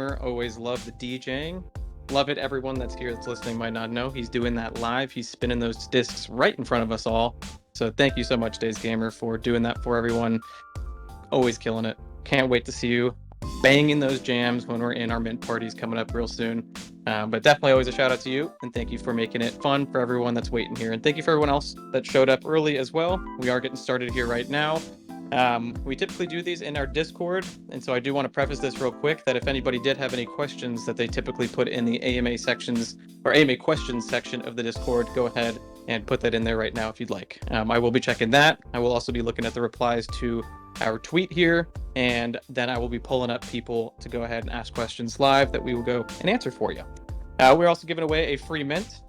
Gamer. Always love the DJing. Love it. Everyone that's here that's listening might not know he's doing that live. He's spinning those discs right in front of us all. So thank you so much, Days Gamer, for doing that for everyone. Always killing it. Can't wait to see you banging those jams when we're in our mint parties coming up real soon. But definitely always a shout out to you, and thank you for making it fun for everyone that's waiting here. And thank you for everyone else that showed up early as well. We are getting started here right now. We typically do these in our Discord, and so I do want to preface this real quick that if anybody did have any questions that they typically put in the AMA sections or AMA questions section of the Discord, go ahead and put that in there right now if you'd like. I will be checking that. I will also be looking at the replies to our tweet here, and then I will be pulling up people to go ahead and ask questions live that we will go and answer for you. We're also giving away a free mint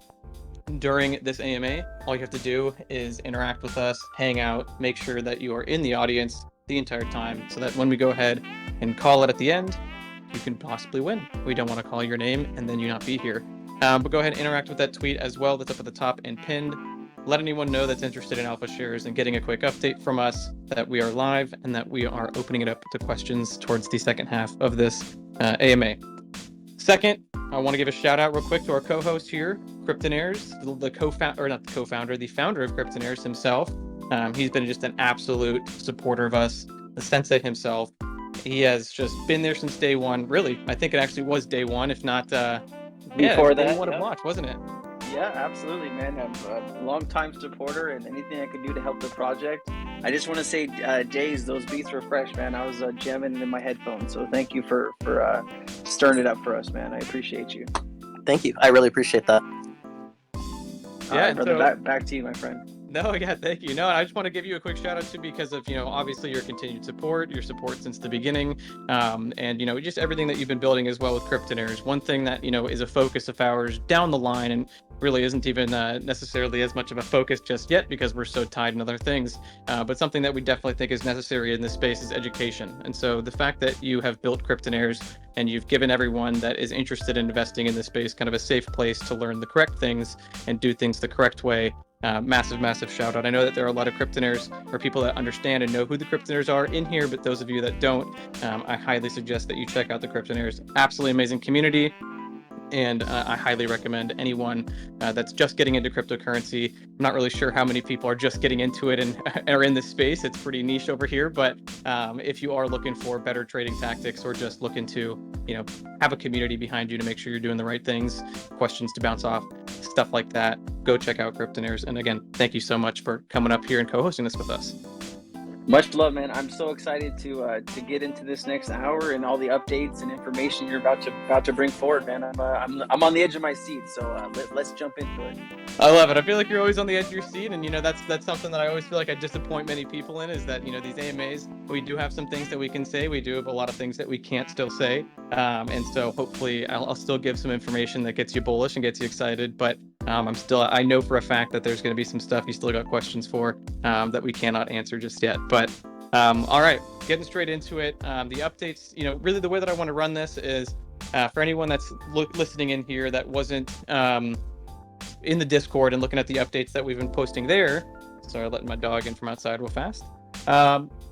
during this AMA. All you have to do is interact with us, hang out, make sure that you are in the audience the entire time so that when we go ahead and call it at the end, you can possibly win. We don't want to call your name and then you not be here. But go ahead and interact with that tweet as well that's up at the top and pinned. Let anyone know that's interested in alpha shares and getting a quick update from us that we are live and that we are opening it up to questions towards the second half of this AMA. Second, I want to give a shout out real quick to our co-host here, Kryptonaires, the founder of Kryptonaires himself. He's been just an absolute supporter of us, the sensei himself. He has just been there since day one. Really, I think it actually was day one, if not before that. Day one of launch, wasn't it? Yeah, absolutely, man. I'm a long-time supporter, and anything I can do to help the project. I just want to say, Days, those beats were fresh, man. I was jamming in my headphones, so thank you for stirring it up for us, man. I appreciate you. Thank you. I really appreciate that. Yeah, brother, so back to you, my friend. No, yeah, thank you. No, I just want to give you a quick shout out too because of, obviously your continued support, your support since the beginning, and, just everything that you've been building as well with Kryptonaires. One thing that, is a focus of ours down the line and really isn't even necessarily as much of a focus just yet because we're so tied in other things, but something that we definitely think is necessary in this space is education. And so the fact that you have built Kryptonaires and you've given everyone that is interested in investing in this space kind of a safe place to learn the correct things and do things the correct way. Massive shout out. I know that there are a lot of Kryptonaires or people that understand and know who the Kryptonaires are in here, but those of you that don't, I highly suggest that you check out the Kryptonaires. Absolutely amazing community. And I highly recommend anyone that's just getting into cryptocurrency. I'm not really sure how many people are just getting into it and are in this space. It's pretty niche over here. But if you are looking for better trading tactics or just looking to, have a community behind you to make sure you're doing the right things, questions to bounce off, stuff like that, go check out Kryptonaires. And again, thank you so much for coming up here and co-hosting this with us. Much love, man. I'm so excited to get into this next hour and all the updates and information you're about to bring forward, man. I'm on the edge of my seat, so let's jump into it. I love it. I feel like you're always on the edge of your seat, and that's something that I always feel like I disappoint many people in is that these AMAs we do have some things that we can say, we do have a lot of things that we can't still say, and so hopefully I'll still give some information that gets you bullish and gets you excited, but I know for a fact that there's going to be some stuff you still got questions for that we cannot answer just yet. But all right, getting straight into it. The updates, really the way that I want to run this is for anyone that's listening in here that wasn't in the Discord and looking at the updates that we've been posting there. Sorry, letting my dog in from outside real fast.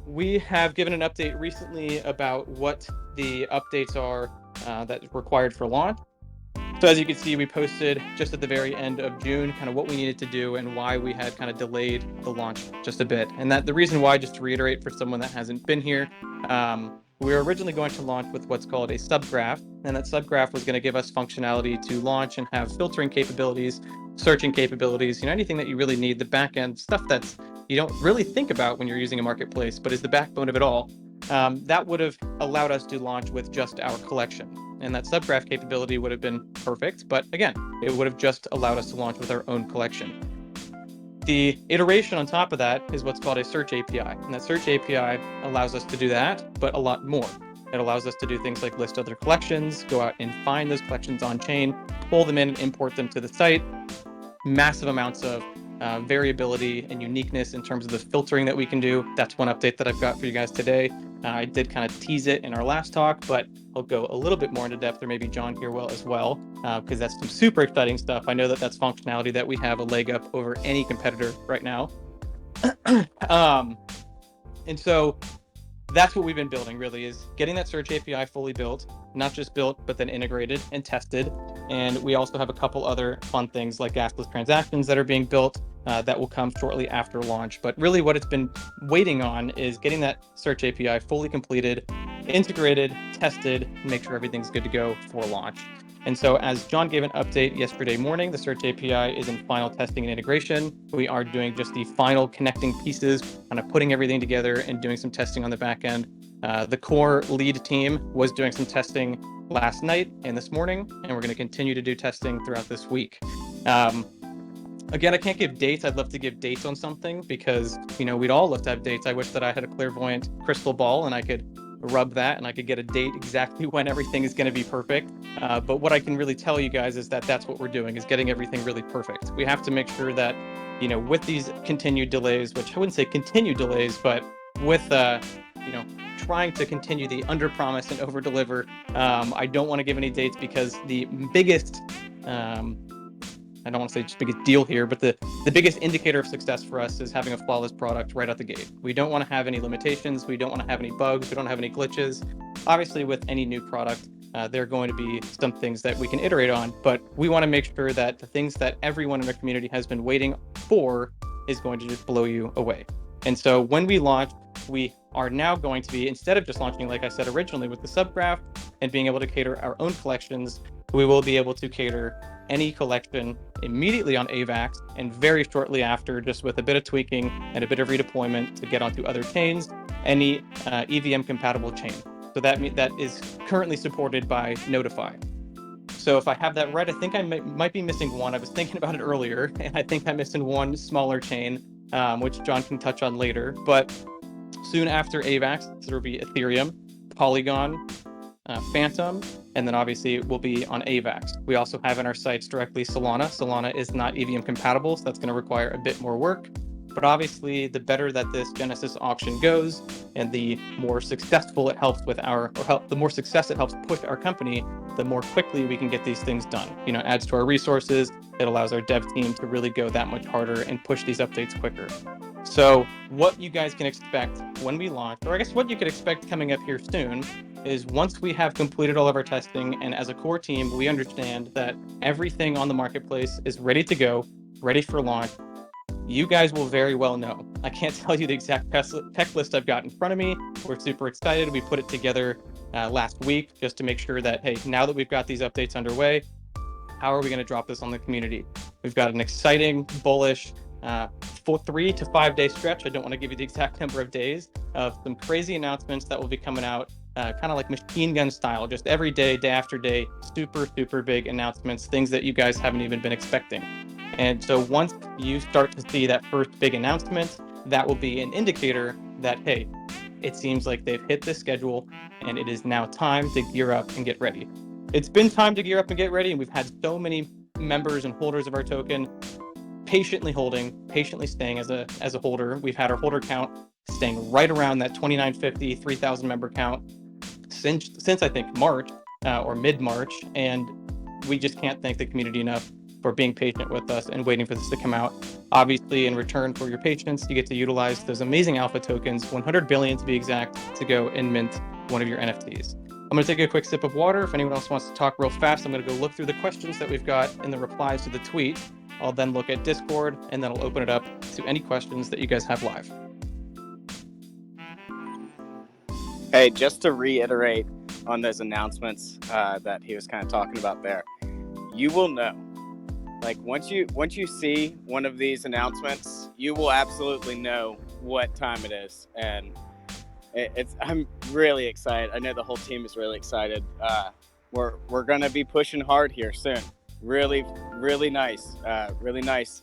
We have given an update recently about what the updates are that's required for launch. So as you can see, we posted just at the very end of June kind of what we needed to do and why we had kind of delayed the launch just a bit. And that the reason why, just to reiterate for someone that hasn't been here, we were originally going to launch with what's called a subgraph, and that subgraph was going to give us functionality to launch and have filtering capabilities, searching capabilities, anything that you really need, the back end stuff that's you don't really think about when you're using a marketplace, but is the backbone of it all. That would have allowed us to launch with just our collection. And that subgraph capability would have been perfect, but again, it would have just allowed us to launch with our own collection. The iteration on top of that is what's called a search API, and that search API allows us to do that, but a lot more. It allows us to do things like list other collections, go out and find those collections on chain, pull them in and import them to the site. Massive amounts of variability and uniqueness in terms of the filtering that we can do. That's one update that I've got for you guys today. I did kind of tease it in our last talk, but I'll go a little bit more into depth, or maybe John here will as well, because that's some super exciting stuff. I know that that's functionality that we have a leg up over any competitor right now. And so that's what we've been building, really, is getting that search API fully built, not just built, but then integrated and tested. And we also have a couple other fun things like gasless transactions that are being built that will come shortly after launch. But really what it's been waiting on is getting that search API fully completed, integrated, tested, make sure everything's good to go for launch. And so as John gave an update yesterday morning, the search API is in final testing and integration. We are doing just the final connecting pieces, kind of putting everything together and doing some testing on the back end. The core lead team was doing some testing last night and this morning, and we're going to continue to do testing throughout this week. Again, I can't give dates. I'd love to give dates on something because, we'd all love to have dates. I wish that I had a clairvoyant crystal ball and I could rub that and I could get a date exactly when everything is going to be perfect. But what I can really tell you guys is that that's what we're doing, is getting everything really perfect. We have to make sure that, with these continued delays, which I wouldn't say continued delays, but with, trying to continue the under promise and over deliver, I don't want to give any dates because the biggest, I don't want to say just biggest deal here, but the biggest indicator of success for us is having a flawless product right out the gate. We don't want to have any limitations. We don't want to have any bugs. We don't have any glitches. Obviously, with any new product, there are going to be some things that we can iterate on, but we want to make sure that the things that everyone in the community has been waiting for is going to just blow you away. And so when we launch, we are now going to be, instead of just launching, like I said originally, with the subgraph and being able to cater our own collections, we will be able to cater any collection immediately on AVAX and very shortly after, just with a bit of tweaking and a bit of redeployment to get onto other chains, any EVM compatible chain. So that is currently supported by Notify. So if I have that right, I think I might be missing one. I was thinking about it earlier, and I think I'm missing one smaller chain, which John can touch on later. But soon after AVAX, there will be Ethereum, Polygon, Phantom, and then obviously it will be on AVAX. We also have in our sites directly Solana. Solana is not EVM compatible, so that's going to require a bit more work. But obviously, the better that this Genesis auction goes, and the more successful it helps with the more success it helps push our company, the more quickly we can get these things done. It adds to our resources. It allows our dev team to really go that much harder and push these updates quicker. So what you guys can expect when we launch, or I guess what you could expect coming up here soon, is once we have completed all of our testing, and as a core team, we understand that everything on the marketplace is ready to go, ready for launch, you guys will very well know. I can't tell you the exact tech list I've got in front of me. We're super excited. We put it together last week just to make sure that, hey, now that we've got these updates underway, how are we going to drop this on the community? We've got an exciting, bullish, 3 to 5 day stretch. I don't want to give you the exact number of days of some crazy announcements that will be coming out, kind of like machine gun style, just every day, day after day, super, super big announcements, things that you guys haven't even been expecting. And so once you start to see that first big announcement, that will be an indicator that, hey, it seems like they've hit this schedule and it is now time to gear up and get ready. It's been time to gear up and get ready, and we've had so many members and holders of our token patiently holding, patiently staying as a holder. We've had our holder count staying right around that 2,950, 3,000 member count since I think March or mid-March, and we just can't thank the community enough for being patient with us and waiting for this to come out. Obviously, in return for your patience, you get to utilize those amazing alpha tokens, 100 billion to be exact, to go and mint one of your NFTs. I'm going to take a quick sip of water. If anyone else wants to talk real fast, I'm going to go look through the questions that we've got in the replies to the tweet. I'll then look at Discord, and then I'll open it up to any questions that you guys have live. Hey, just to reiterate on those announcements that he was kind of talking about there, you will know. Like once you see one of these announcements, you will absolutely know what time it is, and I'm really excited. I know the whole team is really excited. We're gonna be pushing hard here soon. Really, really nice. Really nice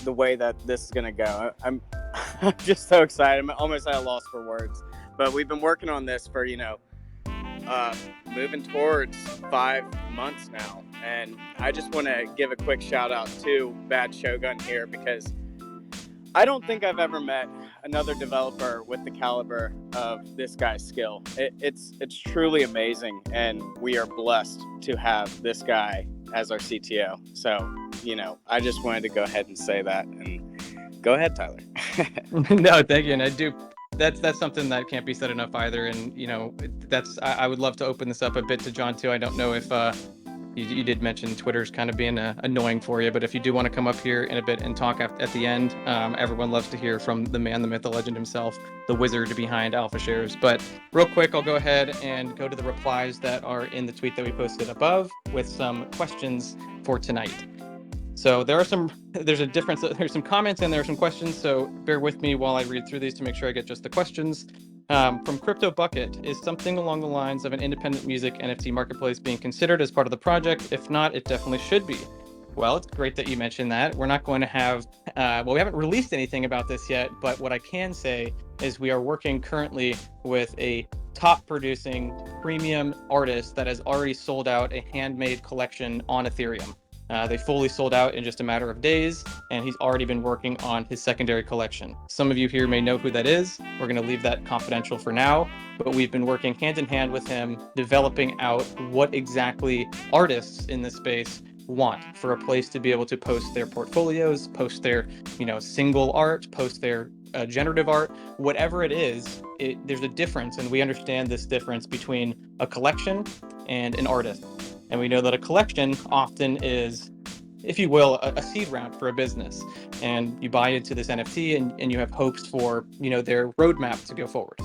the way that this is gonna go. I'm just so excited. I'm almost at a loss for words. But we've been working on this for moving towards 5 months now. And I just want to give a quick shout out to Bad Shogun here, because I don't think I've ever met another developer with the caliber of this guy's skill. It's truly amazing, and we are blessed to have this guy as our CTO. So, I just wanted to go ahead and say that. And go ahead, Tyler. No, thank you. And I do that's something that can't be said enough either. And I would love to open this up a bit to John too. I don't know if you did mention Twitter's kind of being annoying for you, but if you do want to come up here in a bit and talk at the end, everyone loves to hear from the man, the myth, the legend himself, the wizard behind Alpha Shares. But real quick, I'll go ahead and go to the replies that are in the tweet that we posted above with some questions for tonight. So there's some comments and there are some questions, so bear with me while I read through these to make sure I get just the questions. From Crypto Bucket, is something along the lines of an independent music NFT marketplace being considered as part of the project? If not, it definitely should be. Well, it's great that you mentioned that. We're not going to have, we haven't released anything about this yet, but what I can say is we are working currently with a top producing premium artist that has already sold out a handmade collection on Ethereum. They fully sold out in just a matter of days, and he's already been working on his secondary collection. Some of you here may know who that is. We're going to leave that confidential for now, but we've been working hand in hand with him, developing out what exactly artists in this space want for a place to be able to post their portfolios, post their, single art, post their generative art, whatever it is. There's a difference, and we understand this difference between a collection and an artist. And we know that a collection often is, if you will, a seed round for a business. And you buy into this NFT and you have hopes for, their roadmap to go forward.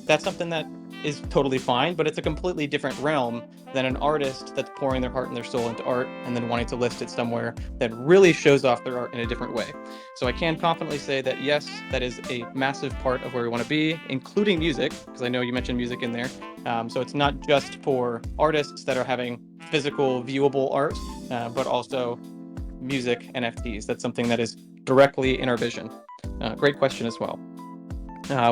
That's something that is totally fine, but it's a completely different realm than an artist that's pouring their heart and their soul into art and then wanting to list it somewhere that really shows off their art in a different way. So I can confidently say that, yes, that is a massive part of where we want to be, including music, because I know you mentioned music in there. So it's not just for artists that are having physical, viewable art, but also music NFTs. That's something that is directly in our vision. Great question as well.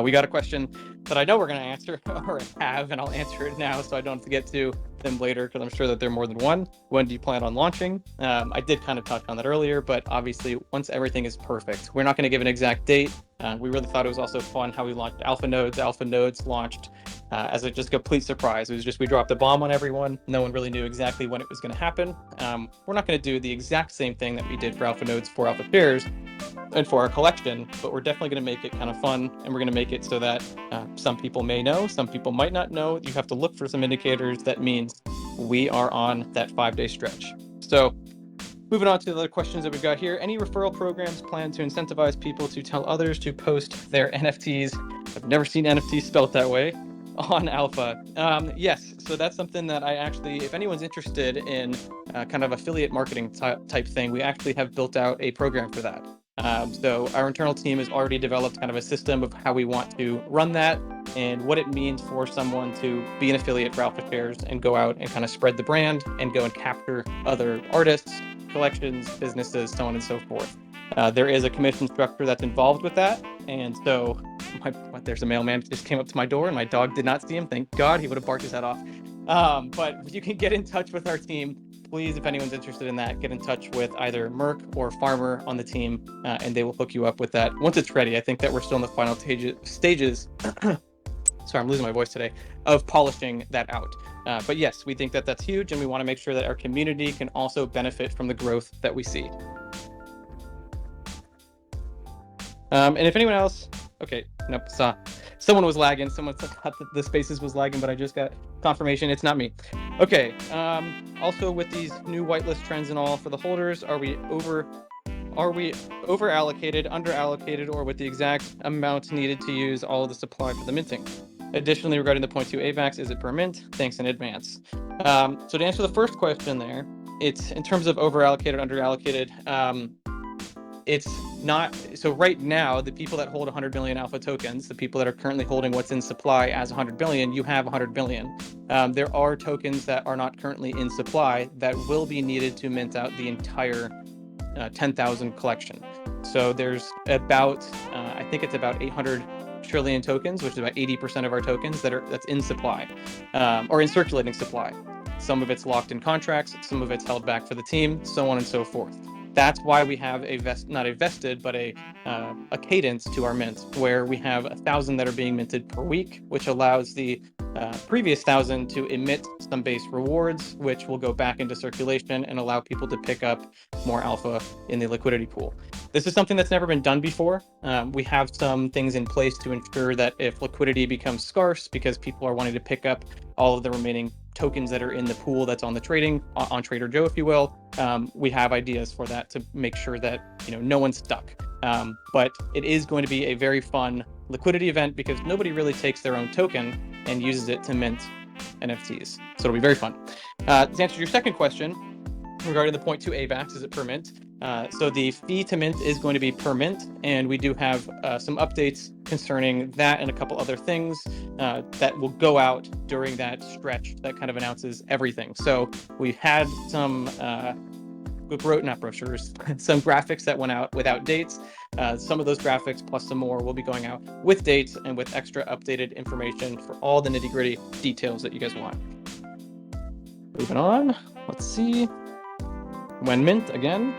We got a question that I know we're going to answer or have, and I'll answer it now so I don't have to get to them later, because I'm sure that there are more than one. When do you plan on launching? I did kind of touch on that earlier, but obviously once everything is perfect, we're not going to give an exact date. We really thought it was also fun how we launched Alpha Nodes. Alpha Nodes launched as a just complete surprise. It was just we dropped a bomb on everyone. No one really knew exactly when it was going to happen. We're not going to do the exact same thing that we did for Alpha Nodes for Alpha Shares and for our collection, but we're definitely going to make it kind of fun, and we're going to make it so that some people may know, some people might not know. You have to look for some indicators that means we are on that 5-day stretch. So moving on to the other questions that we've got here. Any referral programs planned to incentivize people to tell others to post their NFTs? I've never seen NFTs spelled that way on Alpha. Yes, so that's something that I actually, if anyone's interested in kind of affiliate marketing type thing, we actually have built out a program for that. So our internal team has already developed kind of a system of how we want to run that and what it means for someone to be an affiliate for Alpha Shares and go out and kind of spread the brand and go and capture other artists, collections, businesses, so on and so forth. There is a commission structure that's involved with that. And so there's a mailman who just came up to my door and my dog did not see him. Thank God, he would have barked his head off. But you can get in touch with our team. Please, if anyone's interested in that, get in touch with either Merc or Farmer on the team, and they will hook you up with that once it's ready. I think that we're still in the final stages. Sorry, I'm losing my voice today, of polishing that out. But yes, we think that that's huge, and we want to make sure that our community can also benefit from the growth that we see. And if anyone else, okay, nope, someone was lagging. Someone thought that the Spaces was lagging, but I just got confirmation it's not me. Okay. Also, with these new whitelist trends and all for the holders, are we over allocated, under allocated, or with the exact amount needed to use all of the supply for the minting? Additionally, regarding the 0.2 AVAX, is it per mint? Thanks in advance. So to answer the first question there, it's in terms of over allocated, under allocated. It's not, so right now, the people that hold 100 billion alpha tokens, the people that are currently holding what's in supply as 100 billion, you have 100 billion. There are tokens that are not currently in supply that will be needed to mint out the entire 10,000 collection. So there's about, I think it's about 800 trillion tokens, which is about 80% of our tokens that's in supply, or in circulating supply. Some of it's locked in contracts, some of it's held back for the team, so on and so forth. That's why we have not a vested, but a cadence to our mint, where we have 1,000 that are being minted per week, which allows the previous 1,000 to emit some base rewards, which will go back into circulation and allow people to pick up more alpha in the liquidity pool. This is something that's never been done before. We have some things in place to ensure that if liquidity becomes scarce because people are wanting to pick up all of the remaining tokens that are in the pool that's on the trading, on Trader Joe, if you will, we have ideas for that to make sure that no one's stuck. But it is going to be a very fun liquidity event because nobody really takes their own token and uses it to mint NFTs. So it'll be very fun. To answer your second question regarding the 0.2 AVAX, is it per mint? So the fee to mint is going to be per mint, and we do have some updates concerning that and a couple other things that will go out during that stretch that kind of announces everything. So we've had some not brochures, some graphics that went out without dates. Some of those graphics plus some more will be going out with dates and with extra updated information for all the nitty-gritty details that you guys want. Moving on, let's see. When mint, again,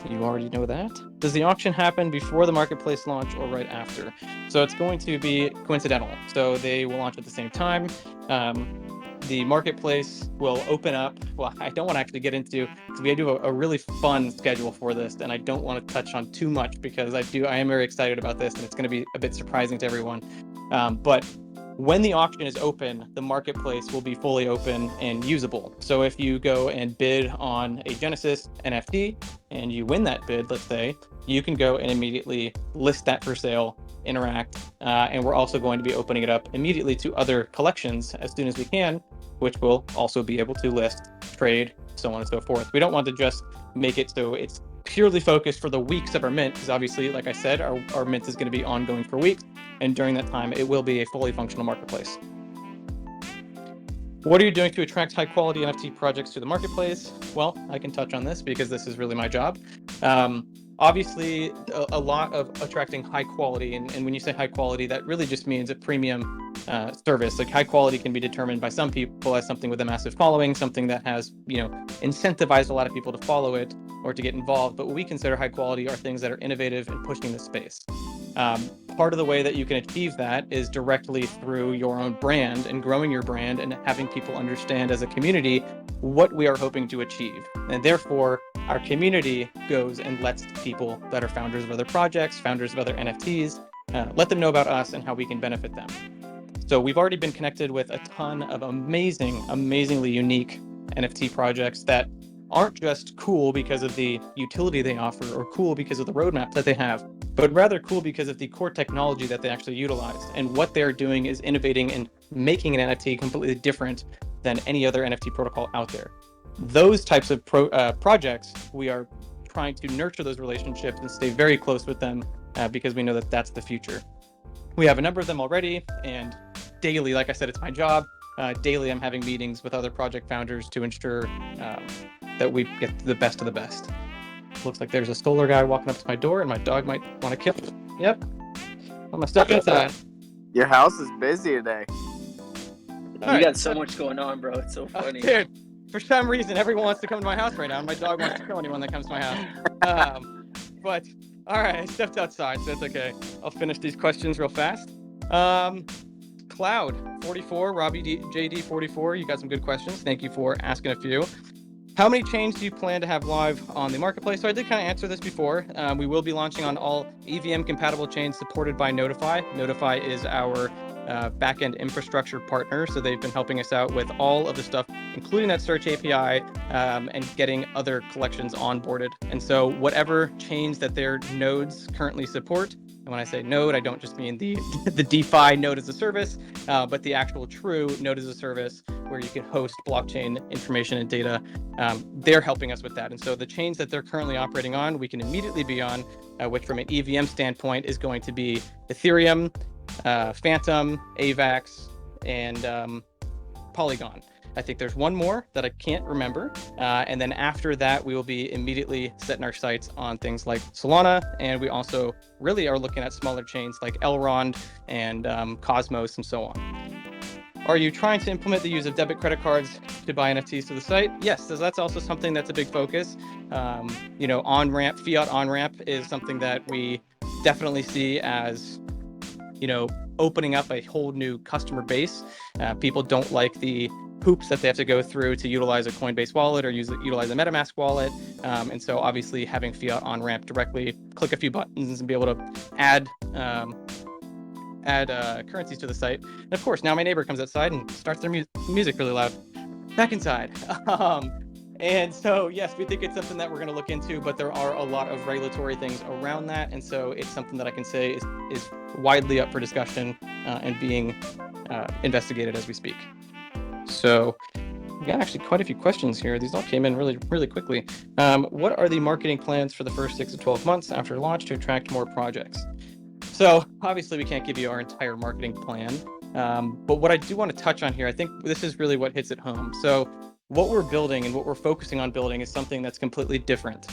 you already know that. Does the auction happen before the marketplace launch or right after? So it's going to be coincidental. So they will launch at the same time. The marketplace will open up. Well, I don't want to actually get into, because we do a really fun schedule for this, and I don't want to touch on too much because I am very excited about this, and it's going to be a bit surprising to everyone. But when the auction is open, the marketplace will be fully open and usable. So if you go and bid on a Genesis NFT and you win that bid, let's say, you can go and immediately list that for sale, interact, and we're also going to be opening it up immediately to other collections as soon as we can, which will also be able to list, trade, so on and so forth. We don't want to just make it so it's purely focused for the weeks of our mint, because obviously, like I said, our mint is going to be ongoing for weeks, and during that time, it will be a fully functional marketplace. What are you doing to attract high quality NFT projects to the marketplace? Well, I can touch on this because this is really my job. Obviously, a lot of attracting high quality, and when you say high quality, that really just means a premium service. Like high quality can be determined by some people as something with a massive following, something that has, incentivized a lot of people to follow it or to get involved. But what we consider high quality are things that are innovative and pushing the space. Part of the way that you can achieve that is directly through your own brand and growing your brand and having people understand as a community what we are hoping to achieve. And therefore, our community goes and lets people that are founders of other projects, founders of other NFTs, let them know about us and how we can benefit them. So we've already been connected with a ton of amazingly unique NFT projects that aren't just cool because of the utility they offer or cool because of the roadmap that they have, but rather cool because of the core technology that they actually utilize. And what they're doing is innovating and making an NFT completely different than any other NFT protocol out there. Those types of projects, we are trying to nurture those relationships and stay very close with them because we know that that's the future. We have a number of them already, and daily, like I said, it's my job. Daily, I'm having meetings with other project founders to ensure that we get the best of the best. Looks like there's a solar guy walking up to my door, and my dog might want to kill him. Yep. I'm gonna step inside. Your house is busy today. You got so much going on, bro. It's so funny. Dude, for some reason, everyone wants to come to my house right now, and my dog wants to kill anyone that comes to my house. But, all right, I stepped outside, so it's okay. I'll finish these questions real fast. Cloud 44, Robbie JD 44, you got some good questions. Thank you for asking a few. How many chains do you plan to have live on the marketplace? So I did kind of answer this before. We will be launching on all EVM compatible chains supported by Notify. Notify is our backend infrastructure partner. So they've been helping us out with all of the stuff, including that search API and getting other collections onboarded. And so whatever chains that their nodes currently support, and when I say node, I don't just mean the DeFi node as a service, but the actual true node as a service where you can host blockchain information and data. They're helping us with that. And so the chains that they're currently operating on, we can immediately be on, which from an EVM standpoint is going to be Ethereum, Phantom, AVAX, and Polygon. I think there's one more that I can't remember. And then after that, we will be immediately setting our sights on things like Solana. And we also really are looking at smaller chains like Elrond and Cosmos and so on. Are you trying to implement the use of debit credit cards to buy NFTs to the site? Yes, so that's also something that's a big focus. On-ramp, fiat on-ramp is something that we definitely see as, opening up a whole new customer base. People don't like the hoops that they have to go through to utilize a Coinbase wallet or utilize a MetaMask wallet. And so obviously having fiat on ramp directly, click a few buttons and be able to add currencies to the site. And of course, now my neighbor comes outside and starts their music really loud. Back inside. And so, yes, we think it's something that we're going to look into, but there are a lot of regulatory things around that. And so it's something that I can say is widely up for discussion and being investigated as we speak. So we got actually quite a few questions here. These all came in really, really quickly. What are the marketing plans for the first 6 to 12 months after launch to attract more projects? So obviously we can't give you our entire marketing plan. But what I do want to touch on here, I think this is really what hits it home. So what we're building and what we're focusing on building is something that's completely different.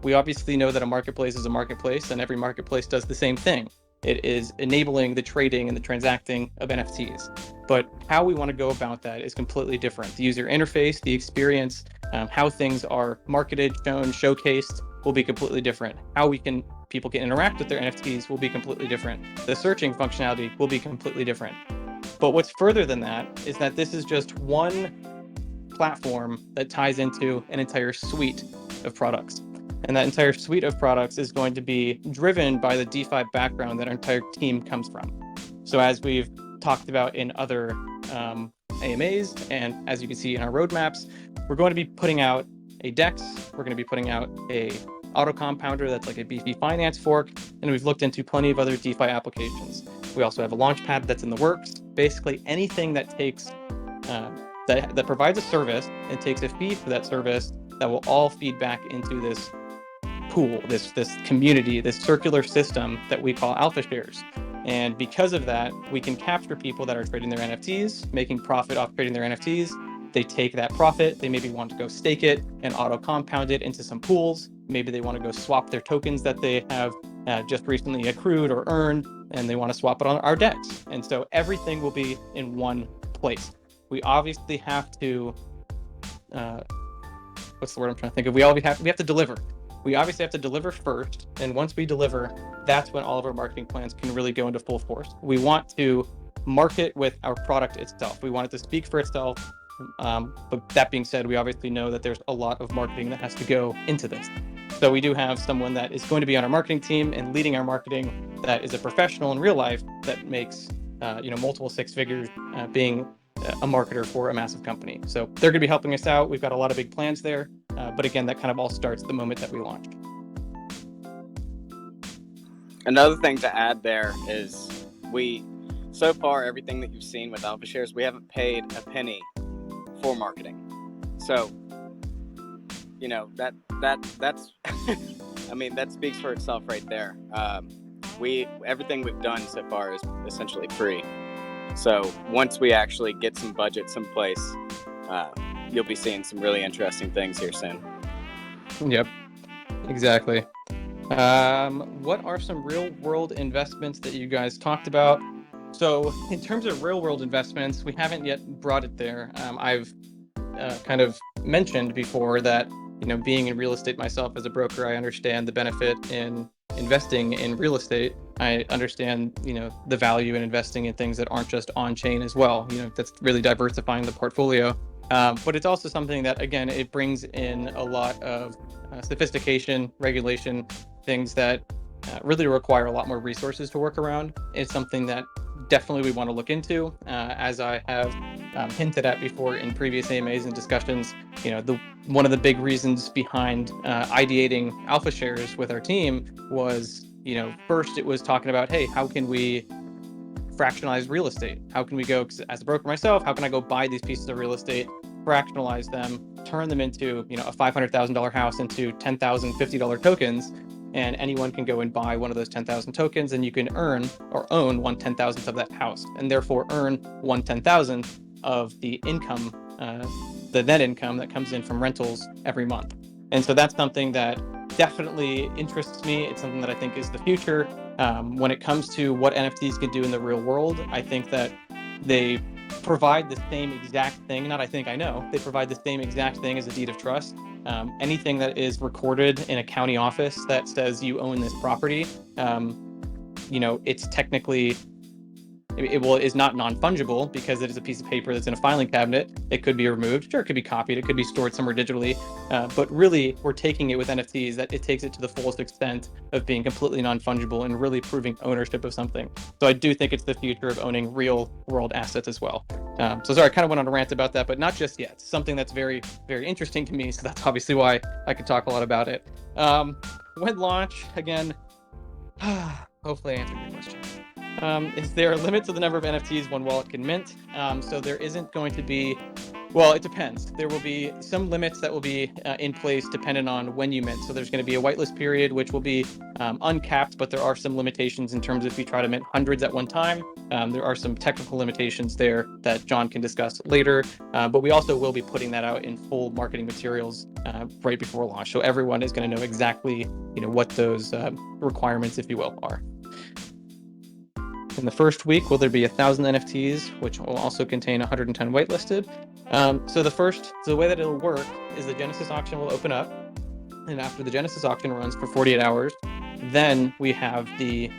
We obviously know that a marketplace is a marketplace, and every marketplace does the same thing. It is enabling the trading and the transacting of NFTs. But how we want to go about that is completely different. The user interface, the experience, how things are marketed, shown, showcased will be completely different. How people can interact with their NFTs will be completely different. The searching functionality will be completely different. But what's further than that is that this is just one platform that ties into an entire suite of products. And that entire suite of products is going to be driven by the DeFi background that our entire team comes from. So as we've talked about in other AMAs, and as you can see in our roadmaps, we're going to be putting out a DEX, we're going to be putting out a auto compounder that's like a beefy finance fork, and we've looked into plenty of other DeFi applications. We also have a launchpad that's in the works. Basically anything that takes that provides a service and takes a fee for that service that will all feed back into this pool, this community, this circular system that we call alpha shares. And because of that, we can capture people that are trading their NFTs, making profit off trading their NFTs. They take that profit, they maybe want to go stake it and auto compound it into some pools. Maybe they want to go swap their tokens that they have just recently accrued or earned, and they want to swap it on our DEX. And so everything will be in one place. We obviously have to, what's the word I'm trying to think of? We have to deliver. We obviously have to deliver first, and once we deliver, that's when all of our marketing plans can really go into full force. We want to market with our product itself. We want it to speak for itself. But that being said, we obviously know that there's a lot of marketing that has to go into this. So we do have someone that is going to be on our marketing team and leading our marketing that is a professional in real life that makes multiple six figures being a marketer for a massive company. So they're going to be helping us out. We've got a lot of big plans there. But again, that kind of all starts the moment that we launch. Another thing to add there is so far, everything that you've seen with Alpha Shares, we haven't paid a penny for marketing. So, that's, I mean, that speaks for itself right there. Everything we've done so far is essentially free. So once we actually get some budget someplace, you'll be seeing some really interesting things here soon. Yep, exactly. What are some real world investments that you guys talked about? So in terms of real world investments, we haven't yet brought it there. I've kind of mentioned before that, being in real estate myself as a broker, I understand the benefit in investing in real estate. I understand, the value in investing in things that aren't just on chain as well. That's really diversifying the portfolio. But it's also something that, again, it brings in a lot of sophistication, regulation, things that really require a lot more resources to work around. It's something that definitely we want to look into. As I have hinted at before in previous AMAs and discussions, one of the big reasons behind ideating Alpha Shares with our team was, first it was talking about, hey, how can we fractionalize real estate? How can we go, as a broker myself, how can I go buy these pieces of real estate, fractionalize them, turn them into, a $500,000 house into $10,000 $50 tokens, and anyone can go and buy one of those 10,000 tokens, and you can earn or own 1/10,000th of that house, and therefore earn 1/10,000th of the income, the net income that comes in from rentals every month. And so that's something that definitely interests me. It's something that I think is the future. When it comes to what NFTs can do in the real world, I think that they provide the same exact thing. I know they provide the same exact thing as a deed of trust. Anything that is recorded in a county office that says you own this property, it's technically is not non-fungible because it is a piece of paper that's in a filing cabinet. It could be removed. Sure, it could be copied. It could be stored somewhere digitally. But really, we're taking it with NFTs that it takes it to the fullest extent of being completely non-fungible and really proving ownership of something. So I do think it's the future of owning real-world assets as well. So sorry, I kind of went on a rant about that, but not just yet. It's something that's very, very interesting to me. So that's obviously why I could talk a lot about it. When launch, again, hopefully I answered your question. Is there a limit to the number of NFTs one wallet can mint? So there isn't going to be, well, it depends. There will be some limits that will be in place depending on when you mint. So there's going to be a whitelist period, which will be uncapped, but there are some limitations in terms of if you try to mint hundreds at one time. There are some technical limitations there that John can discuss later, but we also will be putting that out in full marketing materials right before launch. So everyone is going to know exactly, what those requirements, if you will, are. In the first week, will there be 1,000 NFTs, which will also contain 110 whitelisted? So the way that it'll work is the Genesis auction will open up, and after the Genesis auction runs for 48 hours, then we have the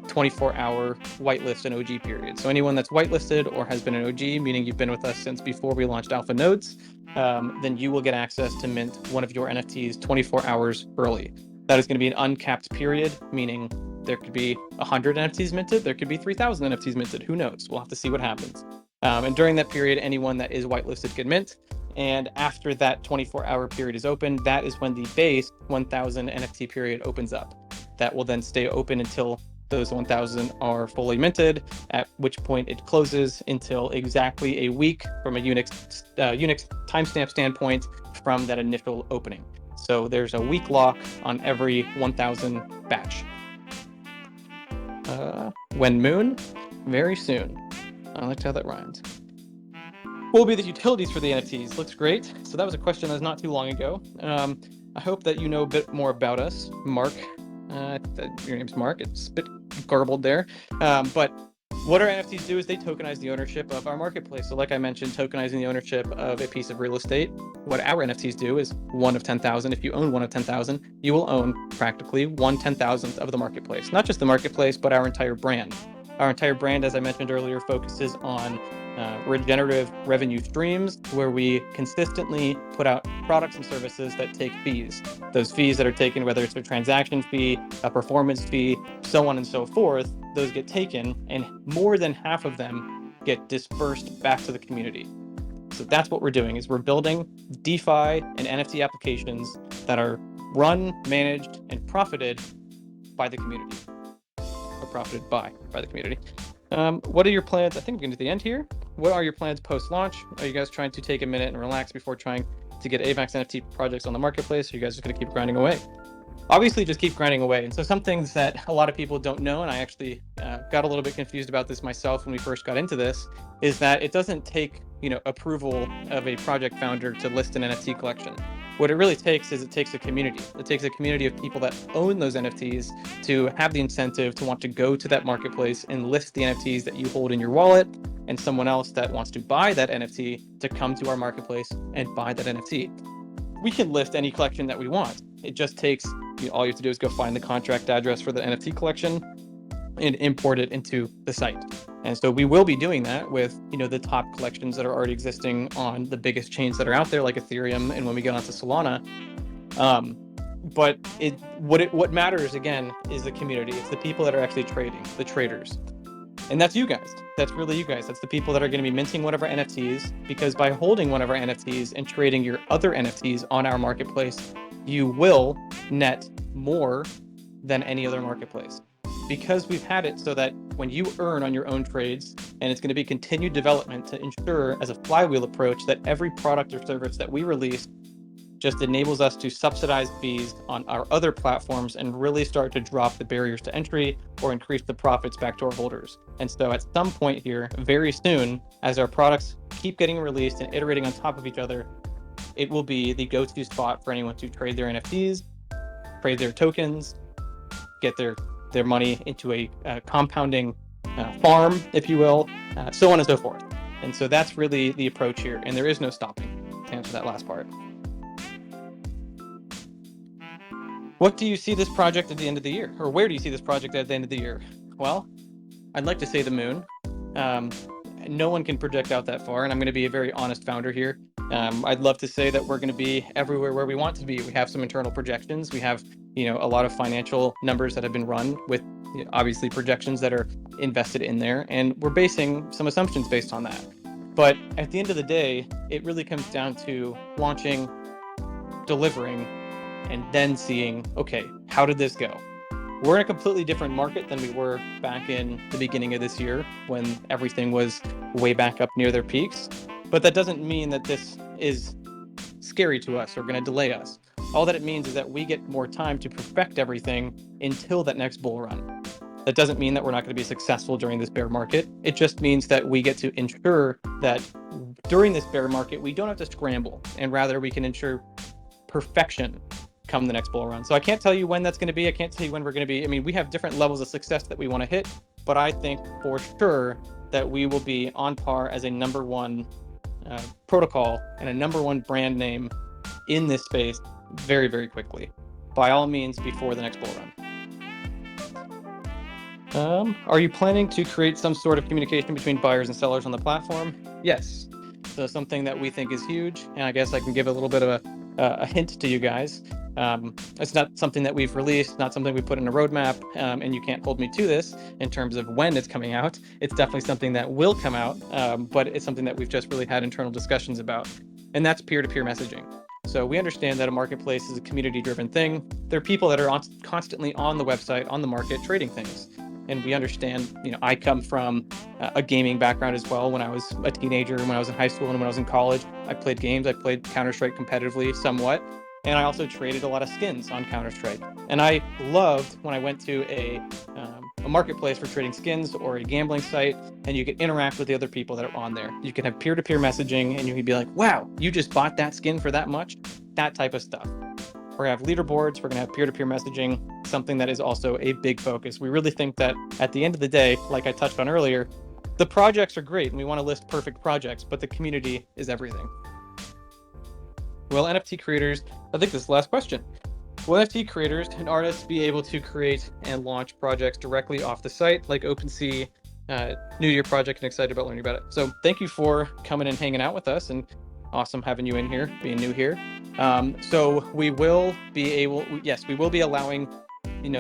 24-hour whitelist and OG period. So anyone that's whitelisted or has been an OG, meaning you've been with us since before we launched alpha nodes, then you will get access to mint one of your NFTs 24 hours early. That is going to be an uncapped period, meaning there could be 100 NFTs minted, there could be 3,000 NFTs minted, who knows? We'll have to see what happens. And during that period, anyone that is whitelisted can mint. And after that 24-hour period is open, that is when the base 1,000 NFT period opens up. That will then stay open until those 1,000 are fully minted, at which point it closes until exactly a week from a Unix timestamp standpoint from that initial opening. So there's a week lock on every 1,000 batch. When moon? Very soon. I liked how that rhymes. What will be the utilities for the NFTs? Looks great. So that was a question that was not too long ago. I hope that you know a bit more about us. Mark, your name's Mark. It's a bit garbled there. But what our NFTs do is they tokenize the ownership of our marketplace. So like I mentioned, tokenizing the ownership of a piece of real estate. What our NFTs do is 1 of 10,000. If you own 1 of 10,000, you will own practically 1/10,000th of the marketplace. Not just the marketplace, but our entire brand. Our entire brand, as I mentioned earlier, focuses on regenerative revenue streams where we consistently put out products and services that take fees. Those fees that are taken, whether it's a transaction fee, a performance fee, so on and so forth, those get taken, and more than half of them get dispersed back to the community. So that's what we're doing, is we're building DeFi and NFT applications that are run, managed, and profited by the community. Or profited by the community. What are your plans? I think we're getting to the end here. What are your plans post-launch? Are you guys trying to take a minute and relax before trying to get AVAX NFT projects on the marketplace? Or are you guys just going to keep grinding away? Obviously, just keep grinding away. And so some things that a lot of people don't know, and I actually got a little bit confused about this myself when we first got into this, is that it doesn't take approval of a project founder to list an NFT collection. What it really takes is it takes a community. It takes a community of people that own those NFTs to have the incentive to want to go to that marketplace and list the NFTs that you hold in your wallet, and someone else that wants to buy that NFT to come to our marketplace and buy that NFT. We can list any collection that we want. It just takes, all you have to do is go find the contract address for the NFT collection and import it into the site. And so we will be doing that with, the top collections that are already existing on the biggest chains that are out there, like Ethereum, and when we get onto Solana. But what matters, again, is the community. It's the people that are actually trading, the traders. And that's you guys. That's really you guys. That's the people that are going to be minting one of our NFTs, because by holding one of our NFTs and trading your other NFTs on our marketplace, you will net more than any other marketplace. Because we've had it so that when you earn on your own trades, and it's going to be continued development to ensure as a flywheel approach that every product or service that we release just enables us to subsidize fees on our other platforms and really start to drop the barriers to entry or increase the profits back to our holders. And so at some point here, very soon, as our products keep getting released and iterating on top of each other, it will be the go-to spot for anyone to trade their NFTs, trade their tokens, get their money into a compounding farm, if you will, so on and so forth. And so that's really the approach here, and there is no stopping, to answer that last part. What do you see this project at the end of the year? Or where do you see this project at the end of the year? Well, I'd like to say the moon. no one can project out that far, and I'm going to be a very honest founder here. I'd love to say that we're going to be everywhere where we want to be. We have some internal projections. We have, a lot of financial numbers that have been run with obviously projections that are invested in there, and we're basing some assumptions based on that. But at the end of the day, it really comes down to launching, delivering, and then seeing, okay, how did this go? We're in a completely different market than we were back in the beginning of this year when everything was way back up near their peaks. But that doesn't mean that this is scary to us or going to delay us. All that it means is that we get more time to perfect everything until that next bull run. That doesn't mean that we're not going to be successful during this bear market. It just means that we get to ensure that during this bear market, we don't have to scramble, and rather we can ensure perfection come the next bull run. So I can't tell you when that's going to be. I can't tell you when we're going to be. I mean, we have different levels of success that we want to hit, but I think for sure that we will be on par as a number one protocol and a number one brand name in this space very, very quickly. By all means, before the next bull run. Are you planning to create some sort of communication between buyers and sellers on the platform? Yes. So something that we think is huge, and I guess I can give a little bit of a hint to you guys. It's not something that we've released, not something we put in a roadmap, and you can't hold me to this in terms of when it's coming out. It's definitely something that will come out, but it's something that we've just really had internal discussions about, and that's peer-to-peer messaging. So we understand that a marketplace is a community-driven thing. There are people that are constantly on the website, on the market, trading things. And we understand, I come from a gaming background as well. When I was a teenager, when I was in high school, and when I was in college, I played games. I played Counter-Strike competitively somewhat. And I also traded a lot of skins on Counter-Strike. And I loved when I went to a marketplace for trading skins or a gambling site, and you could interact with the other people that are on there. You can have peer-to-peer messaging, and you can be like, wow, you just bought that skin for that much? That type of stuff. We're going to have leaderboards. We're going to have peer-to-peer messaging, something that is also a big focus. We really think that at the end of the day, like I touched on earlier, the projects are great, and we want to list perfect projects, but the community is everything. Will NFT creators, I think this is the last question. Will NFT creators and artists be able to create and launch projects directly off the site like OpenSea, new to your project and excited about learning about it? So thank you for coming and hanging out with us, and awesome having you in here, being new here. So we will be allowing,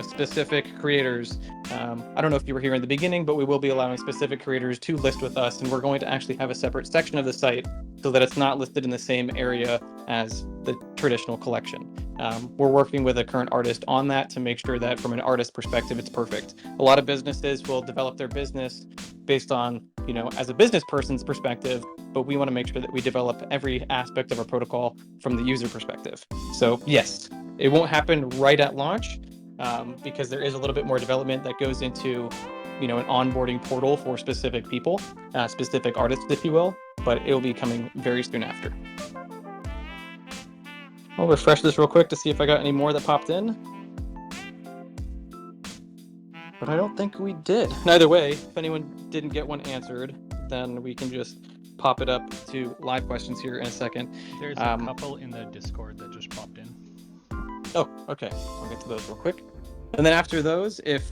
specific creators. I don't know if you were here in the beginning, but we will be allowing specific creators to list with us, and we're going to actually have a separate section of the site so that it's not listed in the same area as the traditional collection. We're working with a current artist on that to make sure that from an artist perspective, it's perfect. A lot of businesses will develop their business based on, as a business person's perspective, but we want to make sure that we develop every aspect of our protocol from the user perspective. So yes, it won't happen right at launch because there is a little bit more development that goes into, an onboarding portal for specific people, specific artists, if you will, but it will be coming very soon after. I'll refresh this real quick to see if I got any more that popped in. But I don't think we did. Either way, if anyone didn't get one answered, then we can just pop it up to live questions here in a second. There's a couple in the Discord that just popped in. Oh, okay. I'll get to those real quick. And then after those, if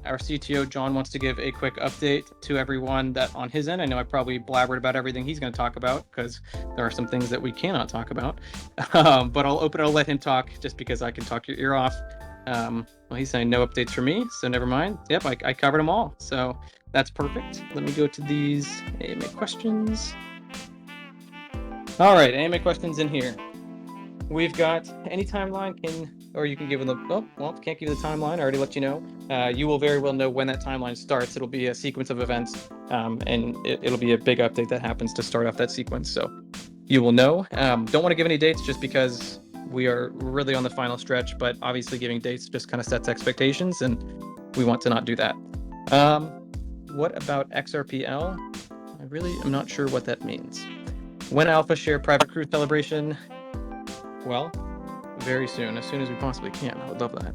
our CTO, John, wants to give a quick update to everyone that on his end, I know I probably blabbered about everything he's going to talk about because there are some things that we cannot talk about. But I'll let him talk just because I can talk your ear off. Well, he's saying no updates for me, so never mind. Yep, I covered them all. So that's perfect. Let me go to these AMA questions. All right, AMA questions in here. We've got any timeline or you can give them can't give you the timeline. I already let you know. You will very well know when that timeline starts. It'll be a sequence of events, and it'll be a big update that happens to start off that sequence. So you will know. Don't want to give any dates just because we are really on the final stretch, but obviously giving dates just kind of sets expectations, and we want to not do that. What about XRPL? I really am not sure what that means. When Alpha Share Private Crew Celebration? Well, very soon, as soon as we possibly can. I would love that.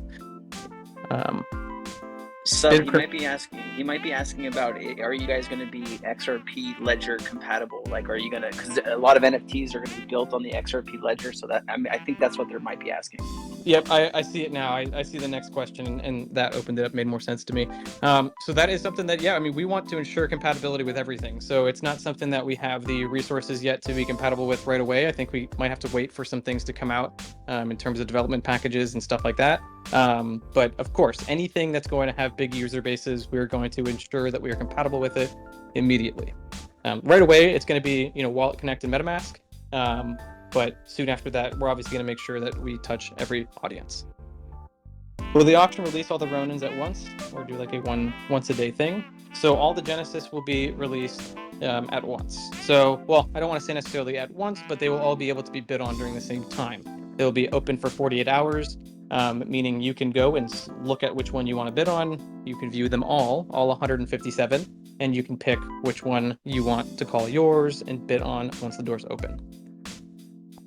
Sub, Bid he per- might be asking. He might be asking about, are you guys going to be XRP ledger compatible? Like, are you going to? Because a lot of NFTs are going to be built on the XRP ledger, so that I think that's what they might be asking. Yep, I see it now. I see the next question, and that opened it up, made more sense to me. So that is something that, yeah, I mean, we want to ensure compatibility with everything. So it's not something that we have the resources yet to be compatible with right away. I think we might have to wait for some things to come out in terms of development packages and stuff like that. But of course, anything that's going to have big user bases, we're going to ensure that we are compatible with it immediately. Right away, it's going to be, Wallet Connect and MetaMask. But soon after that, we're obviously going to make sure that we touch every audience. Will the auction release all the Ronins at once, or do like a once a day thing? So all the Genesis will be released at once. So, well, I don't want to say necessarily at once, but they will all be able to be bid on during the same time. They'll be open for 48 hours, meaning you can go and look at which one you want to bid on. You can view them all 157, and you can pick which one you want to call yours and bid on once the doors open.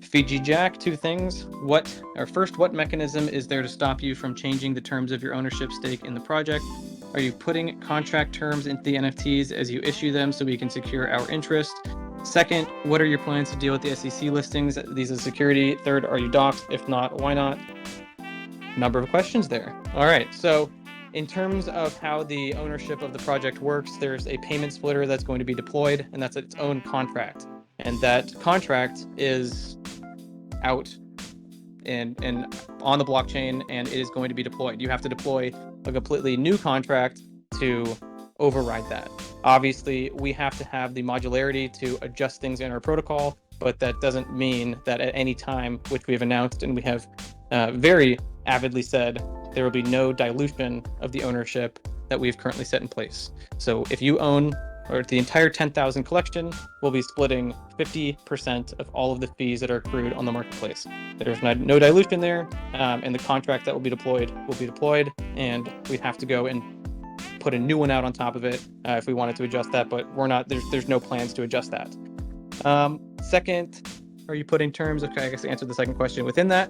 Fiji Jack, two things. First, what mechanism is there to stop you from changing the terms of your ownership stake in the project? Are you putting contract terms into the NFTs as you issue them so we can secure our interest? Second, what are your plans to deal with the SEC listings? These are security. Third, are you doxxed? If not, why not? Number of questions there. All right, so in terms of how the ownership of the project works, there's a payment splitter that's going to be deployed, and that's its own contract. And that contract is out and on the blockchain, and it is going to be deployed. You have to deploy a completely new contract to override that. Obviously, we have to have the modularity to adjust things in our protocol, but that doesn't mean that at any time, which we have announced and we have very avidly said, there will be no dilution of the ownership that we've currently set in place. So if you own, or the entire 10,000 collection, we'll be splitting 50% of all of the fees that are accrued on the marketplace. There's no dilution there, and the contract that will be deployed, and we have to go and put a new one out on top of it if we wanted to adjust that, but we're not. There's no plans to adjust that. Second, are you putting terms? Okay, I guess I answered the second question within that.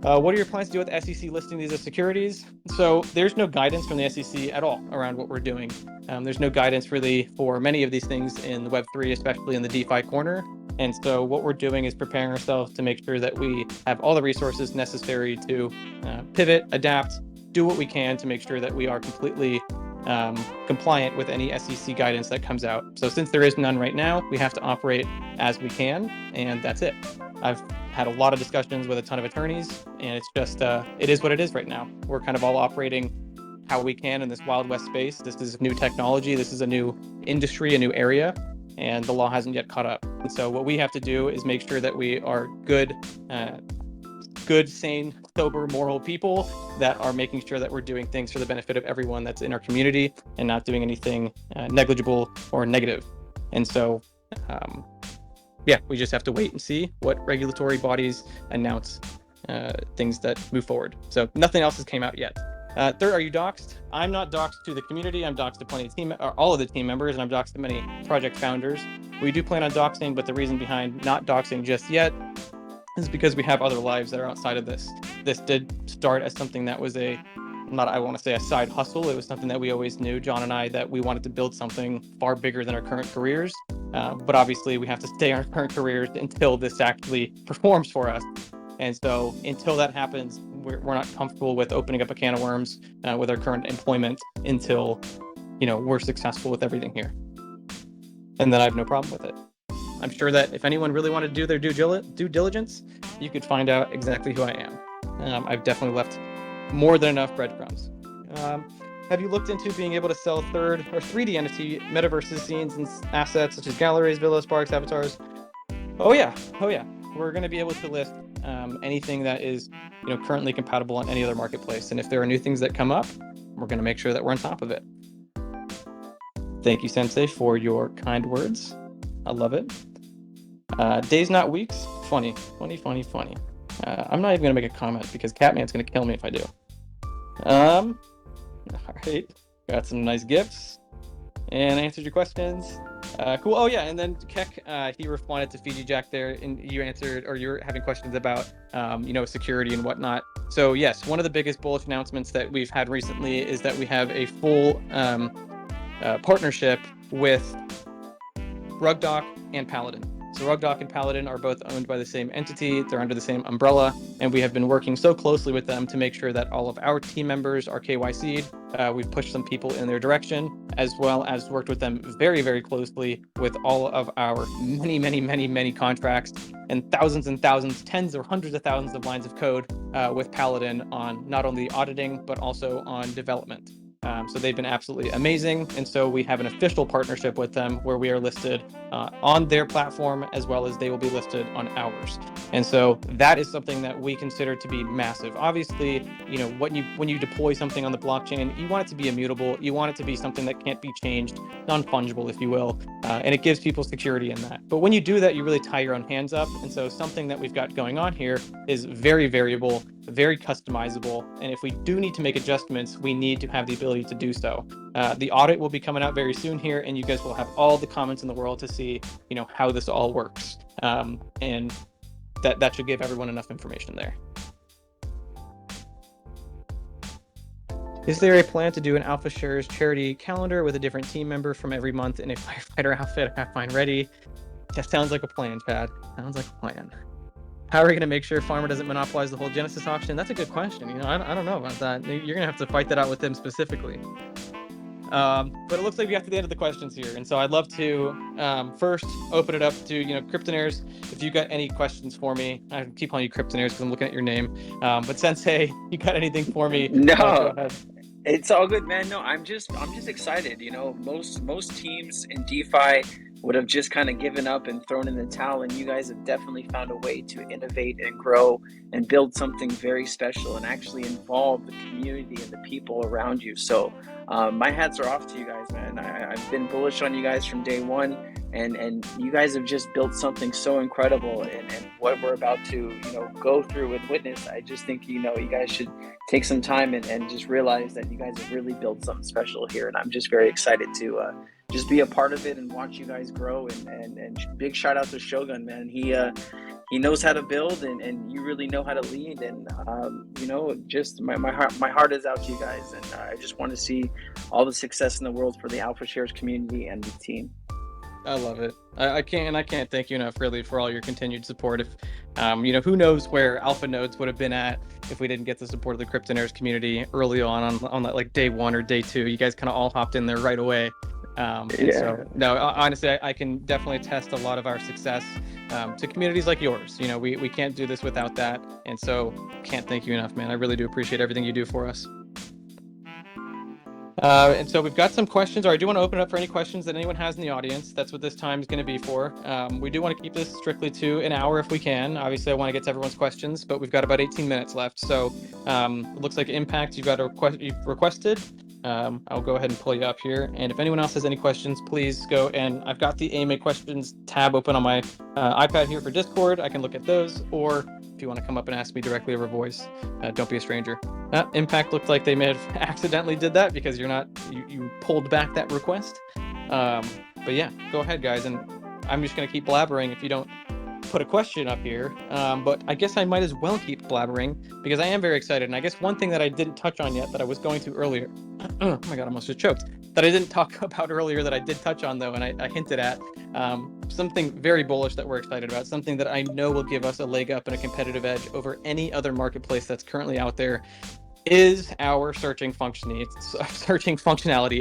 What are your plans to do with the SEC listing these as securities? So there's no guidance from the SEC at all around what we're doing. There's no guidance really for many of these things in the Web3, especially in the DeFi corner. And so what we're doing is preparing ourselves to make sure that we have all the resources necessary to pivot, adapt, do what we can to make sure that we are completely compliant with any SEC guidance that comes out. So since there is none right now, we have to operate as we can, and that's it. I've had a lot of discussions with a ton of attorneys, and it's just, it is what it is right now. We're kind of all operating how we can in this Wild West space. This is new technology. This is a new industry, a new area, and the law hasn't yet caught up. And so what we have to do is make sure that we are good, sane, sober, moral people that are making sure that we're doing things for the benefit of everyone that's in our community and not doing anything negligible or negative. And so, yeah, we just have to wait and see what regulatory bodies announce things that move forward. So nothing else has came out yet. Third, are you doxxed? I'm not doxxed to the community. I'm doxxed to plenty of all of the team members, and I'm doxxed to many project founders. We do plan on doxing, but the reason behind not doxing just yet is because we have other lives that are outside of this. This did start as something that was I want to say a side hustle. It was something that we always knew, John and I, that we wanted to build something far bigger than our current careers. But obviously we have to stay in our current careers until this actually performs for us. And so until that happens, we're not comfortable with opening up a can of worms with our current employment until, we're successful with everything here. And then I have no problem with it. I'm sure that if anyone really wanted to do their due diligence, you could find out exactly who I am. I've definitely left more than enough breadcrumbs. Have you looked into being able to sell 3D or 3D NFT metaverses, scenes, and assets such as galleries, villas, parks, avatars? Oh yeah. We're going to be able to list anything that is, currently compatible on any other marketplace. And if there are new things that come up, we're going to make sure that we're on top of it. Thank you, Sensei, for your kind words. I love it. Days, not weeks. Funny. I'm not even going to make a comment because Catman's going to kill me if I do. All right. Got some nice gifts and answered your questions. Cool. Oh yeah, and then Keck, he responded to Fiji Jack there, and you answered, or you're having questions about, security and whatnot. So yes, one of the biggest bullish announcements that we've had recently is that we have a full partnership with RugDoc and Paladin. So RugDoc and Paladin are both owned by the same entity. They're under the same umbrella, and we have been working so closely with them to make sure that all of our team members are KYC'd. We've pushed some people in their direction, as well as worked with them very, very closely with all of our many contracts and thousands, tens or hundreds of thousands of lines of code with Paladin on not only auditing, but also on development. So they've been absolutely amazing. And so we have an official partnership with them where we are listed on their platform, as well as they will be listed on ours. And so that is something that we consider to be massive. Obviously, when you deploy something on the blockchain, you want it to be immutable. You want it to be something that can't be changed, non-fungible, if you will. And it gives people security in that. But when you do that, you really tie your own hands up. And so something that we've got going on here is very variable, very customizable. And if we do need to make adjustments, we need to have the ability to do so. The audit will be coming out very soon here, and you guys will have all the comments in the world to see, how this all works. And that should give everyone enough information there. Is there a plan to do an Alpha Shares charity calendar with a different team member from every month in a firefighter outfit at Find Ready? That sounds like a plan, Chad. Sounds like a plan. How are we going to make sure Farmer doesn't monopolize the whole Genesis auction? That's a good question. I don't know about that. You're going to have to fight that out with them specifically. But it looks like we got to the end of the questions here. And so I'd love to first open it up to, Cryptonaires. If you got any questions for me, I keep calling you Cryptonaires because I'm looking at your name. But Sensei, you got anything for me? No. Go ahead. It's all good, man. No, I'm just excited. Most teams in DeFi would have just kind of given up and thrown in the towel, and you guys have definitely found a way to innovate and grow and build something very special and actually involve the community and the people around you. So my hats are off to you guys, man. I've been bullish on you guys from day one, and you guys have just built something so incredible. And what we're about to go through and witness, I just think you guys should take some time and just realize that you guys have really built something special here. And I'm just very excited to just be a part of it and watch you guys grow. And big shout out to Shogun, man. He knows how to build, and you really know how to lead. And just my heart is out to you guys, and I just want to see all the success in the world for the Alpha Shares community and the team. I love it. I can't thank you enough, really, for all your continued support. If who knows where Alpha Nodes would have been at if we didn't get the support of the Cryptonaires community early on that, like, day one or day two. You guys kind of all hopped in there right away. So no, honestly, I can definitely attest a lot of our success to communities like yours. We can't do this without that, and so can't thank you enough, man. I really do appreciate everything you do for us. And so we've got some questions, or I do want to open it up for any questions that anyone has in the audience. That's what this time is going to be for. We do want to keep this strictly to an hour if we can. Obviously, I want to get to everyone's questions, but we've got about 18 minutes left. So it looks like Impact, you've requested. I'll go ahead and pull you up here. And if anyone else has any questions, please go. And I've got the AMA questions tab open on my iPad here for Discord. I can look at those, or if you want to come up and ask me directly over voice, don't be a stranger. Impact looked like they may have accidentally did that because you pulled back that request. But yeah, go ahead, guys. And I'm just going to keep blabbering if you don't put a question up here. But I guess I might as well keep blabbering because I am very excited. And I guess one thing that I didn't touch on yet that I was going to earlier, oh my God, I almost just choked, that I didn't talk about earlier that I did touch on though, and I hinted at something very bullish that we're excited about, something that I know will give us a leg up and a competitive edge over any other marketplace that's currently out there, is our searching functionality,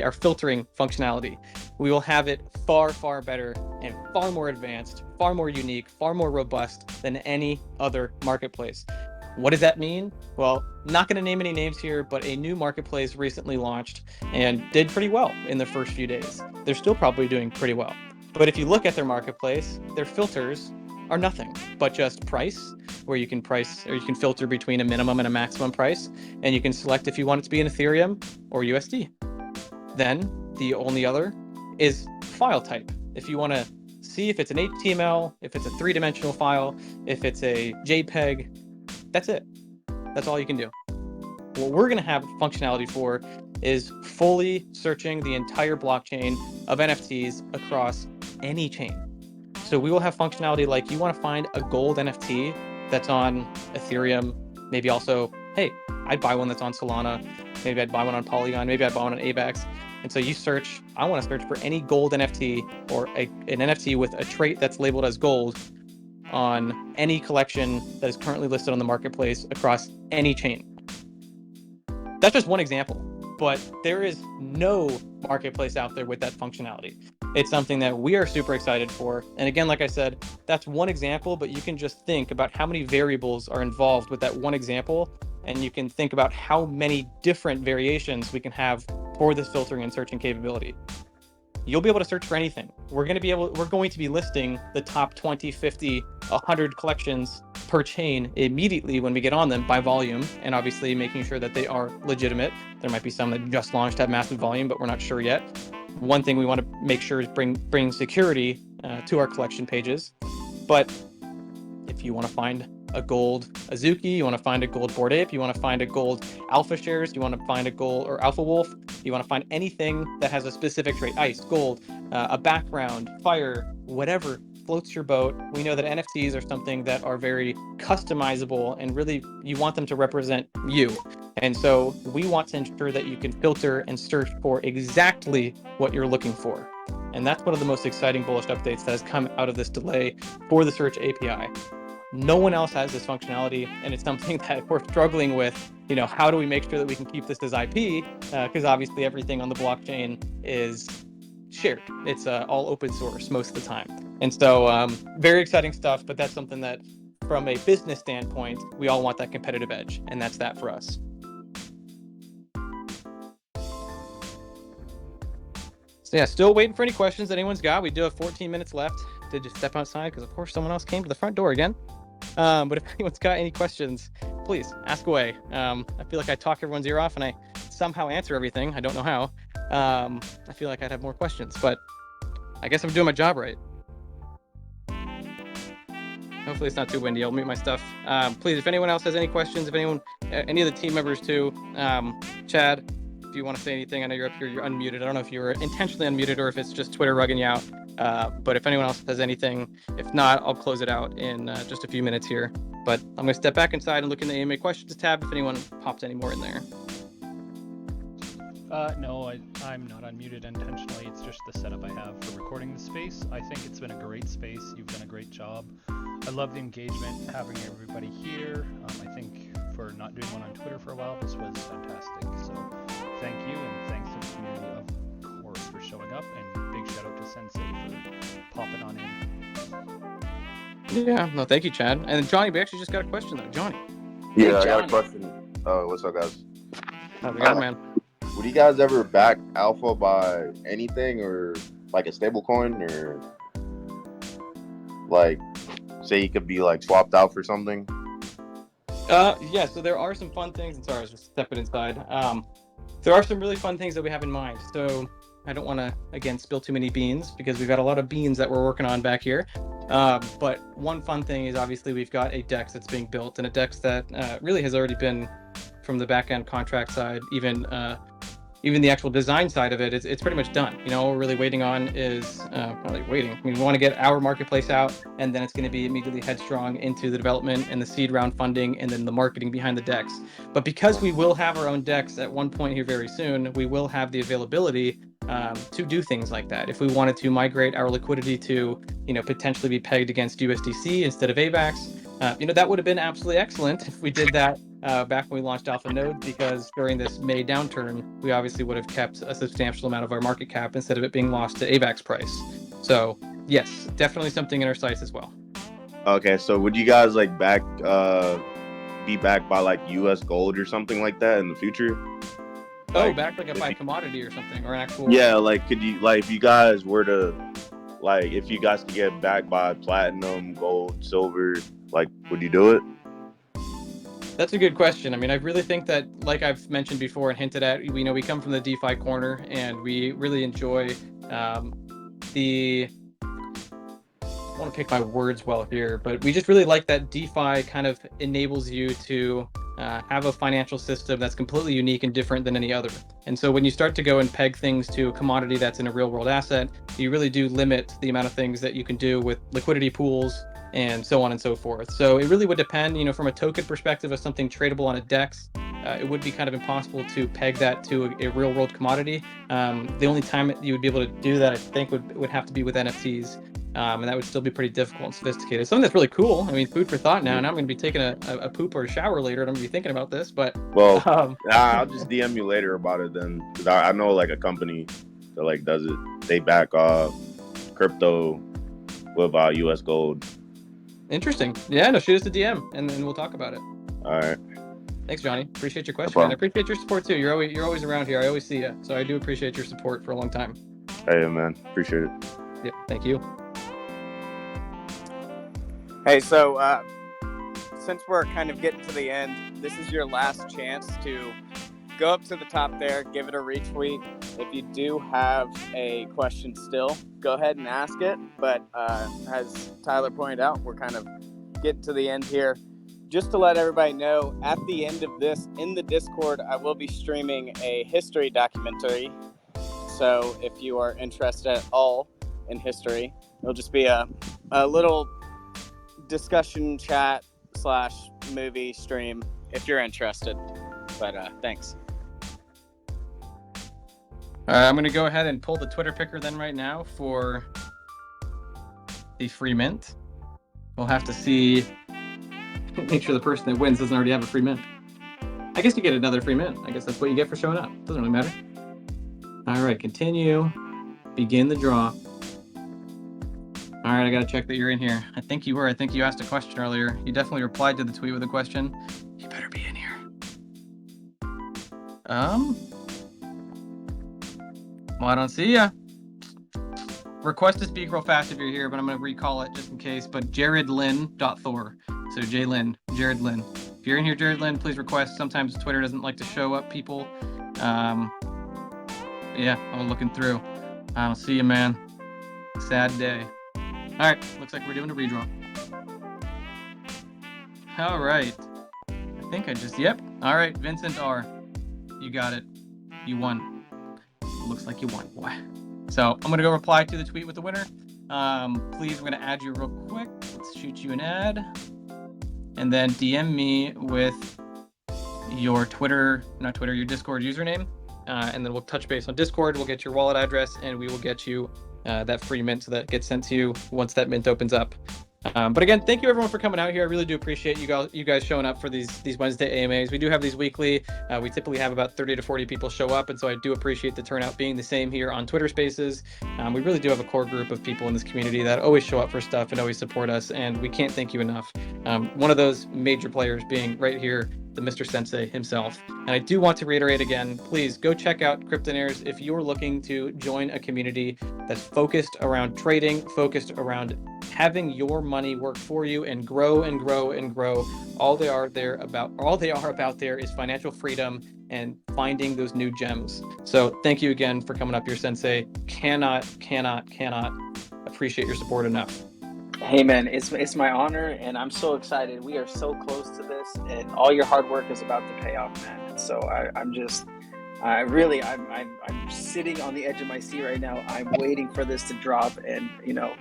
our filtering functionality. We will have it far, far better and far more advanced, far more unique, far more robust than any other marketplace. What does that mean? Well, not going to name any names here, but a new marketplace recently launched and did pretty well in the first few days. They're still probably doing pretty well. But if you look at their marketplace, their filters are nothing but just price, where you can price, or you can filter between a minimum and a maximum price, and you can select if you want it to be in Ethereum or USD. Then the only other is file type. If you want to see if it's an HTML, if it's a 3-dimensional file, if it's a JPEG, that's it. That's all you can do. What we're going to have functionality for is fully searching the entire blockchain of NFTs across any chain. So we will have functionality like you want to find a gold NFT that's on Ethereum, maybe also, hey, I'd buy one that's on Solana, maybe I'd buy one on Polygon, maybe I'd buy one on AVAX. And so you search, I want to search for any gold NFT or an NFT with a trait that's labeled as gold on any collection that is currently listed on the marketplace across any chain. That's just one example, but there is no marketplace out there with that functionality. It's something that we are super excited for. And again, like I said, that's one example, but you can just think about how many variables are involved with that one example. And you can think about how many different variations we can have for this filtering and searching capability. You'll be able to search for anything. We're going to be listing the top 20, 50, 100 collections per chain immediately when we get on them by volume, and obviously making sure that they are legitimate. There might be some that just launched have massive volume, but we're not sure yet. One thing we want to make sure is bring security to our collection pages. But if you want to find a gold Azuki, you want to find a gold Bored Ape, you want to find a gold Alpha Shares, you want to find a gold or Alpha Wolf, you want to find anything that has a specific trait, ice, gold, a background, fire, whatever floats your boat. We know that NFTs are something that are very customizable and really you want them to represent you. And so we want to ensure that you can filter and search for exactly what you're looking for. And that's one of the most exciting bullish updates that has come out of this delay for the search API. No one else has this functionality, and it's something that we're struggling with. How do we make sure that we can keep this as IP? Because obviously everything on the blockchain is shared. It's all open source most of the time. And so very exciting stuff, but that's something that from a business standpoint, we all want that competitive edge, and that's that for us. So yeah, still waiting for any questions that anyone's got. We do have 14 minutes left to just step outside because of course someone else came to the front door again. But if anyone's got any questions, please ask away. I feel like I talk everyone's ear off and I somehow answer everything. I don't know how. I feel like I'd have more questions, but I guess I'm doing my job right. Hopefully it's not too windy. I'll mute my stuff. Please, if anyone else has any questions, if anyone, any of the team members too, Chad, if you want to say anything, I know you're up here, you're unmuted. I don't know if you were intentionally unmuted or if it's just Twitter rugging you out. But if anyone else has anything, if not, I'll close it out in just a few minutes here. But I'm going to step back inside and look in the AMA questions tab if anyone pops any more in there. No, I'm not unmuted intentionally. It's just the setup I have for recording the space. I think it's been a great space. You've done a great job. I love the engagement, having everybody here. I think for not doing one on Twitter for a while, this was fantastic. So thank you, and thanks to the community, of course, for showing up, and big shout out to Sensei for popping on in. Yeah, no, thank you, Chad. And Johnny, we actually just got a question though. Johnny. Yeah, Hey, I got Johnny. a question. What's up, guys? How's it going, man? Would you guys ever back Alpha by anything, or like a stable coin, or like say he could be like swapped out for something? Yeah, so there are some fun things. Sorry, I was just stepping inside. There are some really fun things that we have in mind. So I don't want to, again, spill too many beans because we've got a lot of beans that we're working on back here. But one fun thing is obviously we've got a DEX that's being built, and a DEX that really has already been, from the back-end contract side, even the actual design side of it, it's pretty much done. All we're really waiting on is we want to get our marketplace out, and then it's going to be immediately headstrong into the development and the seed round funding and then the marketing behind the DEX. But because we will have our own DEX at one point here very soon, we will have the availability to do things like that. If we wanted to migrate our liquidity to, potentially be pegged against USDC instead of AVAX, that would have been absolutely excellent if we did that back when we launched Alpha Node, because during this May downturn, we obviously would have kept a substantial amount of our market cap instead of it being lost to AVAX price. So yes, definitely something in our sights as well. Okay, so would you guys like be backed by like US gold or something like that in the future? Back like by commodity or something, or an actual. Yeah, like could you, like, if you guys were to, like, if you guys could get backed by platinum, gold, silver, like, would you do it? That's a good question. I mean, I really think that, like I've mentioned before and hinted at, we come from the DeFi corner, and we really enjoy I want to pick my words well here, but we just really like that DeFi kind of enables you to have a financial system that's completely unique and different than any other. And so when you start to go and peg things to a commodity that's in a real world asset, you really do limit the amount of things that you can do with liquidity pools and so on and so forth. So it really would depend, from a token perspective of something tradable on a DEX. It would be kind of impossible to peg that to a real world commodity. The only time you would be able to do that, I think, would have to be with NFTs. And that would still be pretty difficult and sophisticated. Something that's really cool. I mean, food for thought now. Now I'm going to be taking a poop or a shower later, and I'm going to be thinking about this. But I'll just DM you later about it then, because I know like a company that like does it. They back crypto with US gold. Interesting. Yeah, no, shoot us a DM, and then we'll talk about it. All right. Thanks, Johnny. Appreciate your question. No Man. I appreciate your support too. You're always around here. I always see you, so I do appreciate your support for a long time. Hey, man. Appreciate it. Yeah, thank you. Hey, so since we're kind of getting to the end, this is your last chance to go up to the top there, give it a retweet. If you do have a question still, go ahead and ask it. But as Tyler pointed out, we're kind of getting to the end here. Just to let everybody know, at the end of this, in the Discord, I will be streaming a history documentary. So if you are interested at all in history, it'll just be a little discussion chat / movie stream if you're interested. But thanks. I'm going to go ahead and pull the Twitter picker then right now for the free mint. We'll have to see. Make sure the person that wins doesn't already have a free mint. I guess you get another free mint. I guess that's what you get for showing up. Doesn't really matter. All right, continue. Begin the draw. All right, I got to check that you're in here. I think you were. I think you asked a question earlier. You definitely replied to the tweet with a question. You better be in here. Well, I don't see ya. Request to speak real fast if you're here, but I'm going to recall it just in case. But jaredlynn.thor. So J-Lynn, Jared Lynn. If you're in here, Jared Lynn, please request. Sometimes Twitter doesn't like to show up people. Yeah, I'm looking through. I don't see you, man. Sad day. All right, looks like we're doing a redraw. All right. I think yep. All right, Vincent R. You got it. You won. Looks like you won, boy. So I'm going to go reply to the tweet with the winner. Please, we're going to add you real quick. Let's shoot you an ad. And then DM me with your your Discord username. And then we'll touch base on Discord. We'll get your wallet address, and we will get you that free mint so that gets sent to you once that mint opens up. But again, thank you everyone for coming out here. I really do appreciate you guys showing up for these Wednesday AMAs. We do have these weekly. We typically have about 30 to 40 people show up, and so I do appreciate the turnout being the same here on Twitter Spaces. We really do have a core group of people in this community that always show up for stuff and always support us, and we can't thank you enough. One of those major players being right here, the Mr. Sensei himself. And I do want to reiterate again, please go check out Kryptonaires if you're looking to join a community that's focused around trading, focused around having your money work for you and grow and grow and grow. All they are about there is financial freedom and finding those new gems. So thank you again for coming up here, Sensei. Cannot appreciate your support enough. Hey man, it's my honor, and I'm so excited. We are so close to this, and all your hard work is about to pay off, man. And so I'm sitting on the edge of my seat right now. I'm waiting for this to drop, and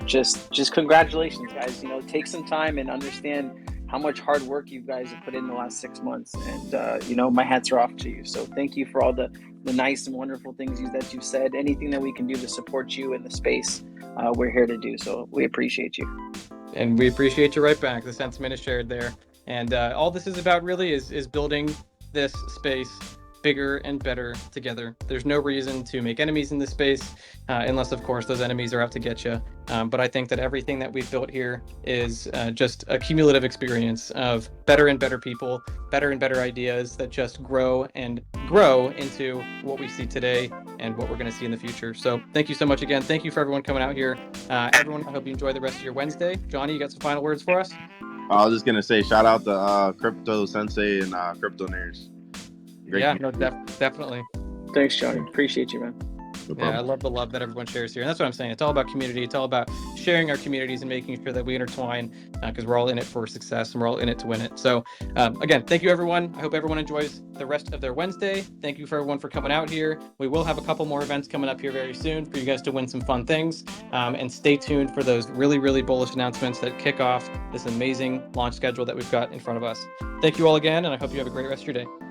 just congratulations, guys. Take some time and understand how much hard work you guys have put in the last 6 months, and my hats are off to you. So thank you for all the nice and wonderful things that you've said. Anything that we can do to support you in the space, we're here to do. So we appreciate you. And we appreciate you right back. The sentiment is shared there. And all this is about really is building this space bigger and better together. There's no reason to make enemies in this space, unless, of course, those enemies are out to get you. But I think that everything that we've built here is just a cumulative experience of better and better people, better and better ideas that just grow and grow into what we see today and what we're going to see in the future. So thank you so much again. Thank you for everyone coming out here. Everyone, I hope you enjoy the rest of your Wednesday. Johnny, you got some final words for us? I was just going to say, shout out to Crypto Sensei and Kryptonaires. Yeah, no, definitely. Thanks, Johnny. Appreciate you, man. No Yeah, I love the love that everyone shares here. And that's what I'm saying. It's all about community. It's all about sharing our communities and making sure that we intertwine, because we're all in it for success and we're all in it to win it. So again, thank you everyone. I hope everyone enjoys the rest of their Wednesday. Thank you for everyone for coming out here. We will have a couple more events coming up here very soon for you guys to win some fun things, and stay tuned for those really, really bullish announcements that kick off this amazing launch schedule that we've got in front of us. Thank you all again, and I hope you have a great rest of your day.